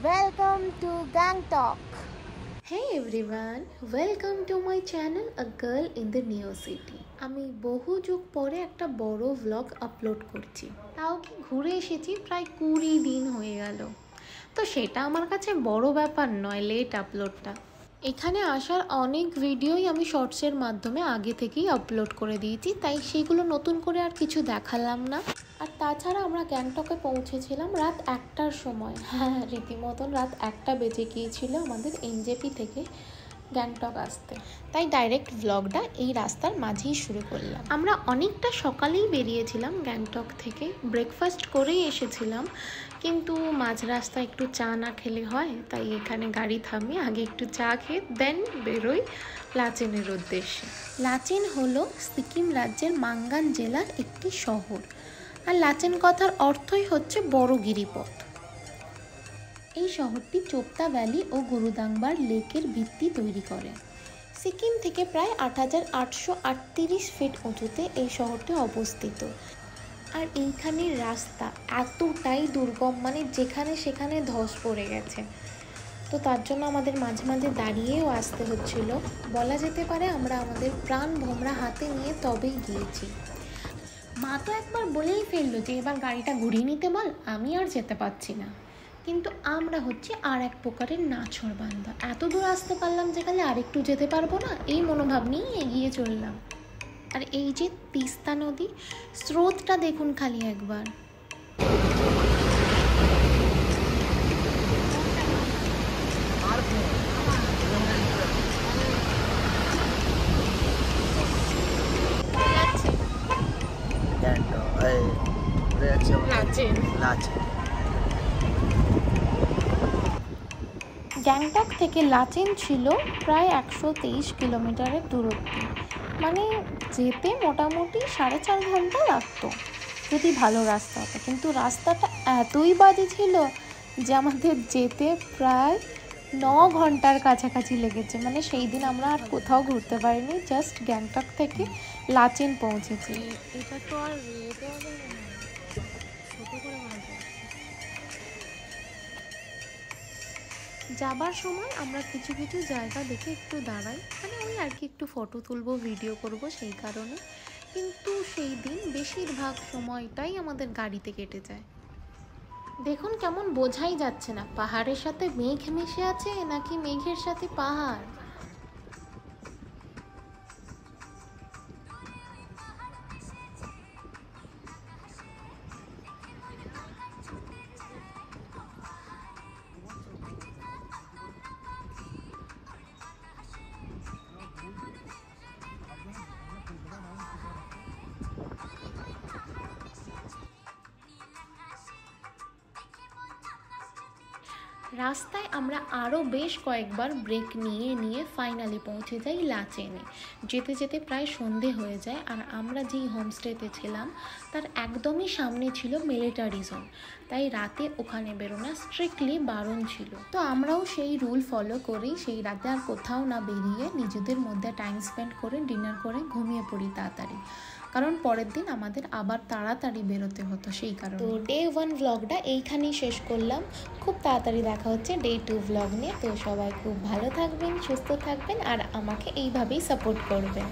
Welcome to Gangtok. Hey everyone, welcome to my channel A Girl in the New City. আমি বহু যুগ পরে একটা বড় ভ্লগ আপলোড করছি। তাও কি ঘুরে এসেছি প্রায় 20 দিন হয়ে গেল। তো সেটা আমার কাছে বড় ব্যাপার নয় লেট আপলোডটা। এখানে আসার অনেক ভিডিওই আমি শর্টসের মাধ্যমে আগে থেকেই আপলোড করে দিয়েছি, তাই সেগুলো নতুন করে আর কিছু দেখালাম না। আর তাছাড়া আমরা গ্যাংটকে পৌঁছেছিলাম রাত 1টার সময়। হ্যাঁ, রীতিমতন রাত 1টা বেজে গিয়েছিল আমাদের এনজেপি থেকে গ্যাংটক আসতে, তাই ডাইরেক্ট ভ্লগটা এই রাস্তার মাঝেই শুরু করলাম। আমরা অনেকটা সকালেই বেরিয়েছিলাম গ্যাংটক থেকে, ব্রেকফাস্ট করেই এসেছিলাম, কিন্তু মাঝ রাস্তা একটু চা না খেলে হয়, তাই এখানে গাড়ি থামিয়ে আগে একটু চা খেয়ে দেন বেরোই লাচেনের উদ্দেশ্যে। লাচেন হলো সিকিম রাজ্যের মাঙ্গান জেলার একটি শহর, আর লাচেন কথার অর্থই হচ্ছে বড় গিরিপথ। এই শহরটি চোপতা ভ্যালি ও গুরুদাংবার লেকের ভিত্তি তৈরি করে। সিকিম থেকে প্রায় ৮৮৩৮ ফিট উঁচুতে এই শহরটি অবস্থিত। আর এইখানের রাস্তা এতটাই দুর্গম, মানে যেখানে সেখানে ধস পড়ে গেছে। তো তার জন্য আমাদের মাঝে মাঝে দাঁড়িয়েও আসতে হচ্ছিল। বলা যেতে পারে আমরা আমাদের প্রাণ ভোমরা হাতে নিয়ে তবেই গিয়েছি। মা তো একবার বলেই ফেললো যে এবার গাড়িটা ঘুরিয়ে নিতে বল, আমি আর যেতে পারছি না। কিন্তু আমরা হচ্ছে আর এক প্রকারের নাছোড় বান্দা, এত দূর আসতে পারলাম যেখানে আরেকটু যেতে পারবো না, এই মনোভাব নিয়েই এগিয়ে চললাম। আর এই যে তিস্তা নদী, স্রোতটা দেখুন খালি একবার। গ্যাংটক থেকে লাচেন ছিল প্রায় 123 কিলোমিটারের দূরত্বে, মানে যেতে মোটামুটি 4.5 ঘন্টা লাগতো যদি ভালো রাস্তা হতো। কিন্তু রাস্তাটা এতই বাজে ছিল যে আমাদের যেতে প্রায় 9 ঘন্টার কাছাকাছি লেগেছে। মানে সেই দিন আমরা আর কোথাও ঘুরতে পারিনি, জাস্ট গ্যাংটক থেকে লাচেন পৌঁছেছি। এটা তো আর যাবার সময় আমরা কিছু কিছু জায়গা দেখে একটু দাঁড়াই, মানে ওই আর কি একটু ফটো তুলবো, ভিডিও করব সেই কারণে। কিন্তু সেই দিন বেশিরভাগ সময়টাই আমাদের গাড়িতে কেটে যায়। দেখুন কেমন বোঝাই যাচ্ছে না পাহাড়ের সাথে মেঘ মিশে আছে নাকি মেঘের সাথে পাহাড়। রাস্তায় আমরা আরও বেশ কয়েকবার ব্রেক নিয়ে ফাইনালি পৌঁছে যাই লাচেনে। যেতে যেতে প্রায় সন্ধে হয়ে যায়। আর আমরা যেই হোমস্টেতে ছিলাম তার একদমই সামনে ছিল মিলিটারি জোন, তাই রাতে ওখানে বেরোনো স্ট্রিক্টলি বারণ ছিল। তো আমরাও সেই রুল ফলো করেই সেই রাতে আর কোথাও না বেরিয়ে নিজেদের মধ্যে টাইম স্পেন্ড করে ডিনার করে ঘুমিয়ে পড়ি তাড়াতাড়ি, কারণ পরের দিন আমাদের আবার তাড়াতাড়ি বেরোতে হতো সেই কারণে। তো ডে 1 ভ্লগটা এইখানেই শেষ করলাম। খুব তাড়াতাড়ি দেখা হচ্ছে ডে 2 ভ্লগ নিয়ে। তো সবাই খুব ভালো থাকবেন, সুস্থ থাকবেন, আর আমাকে এইভাবেই সাপোর্ট করবেন।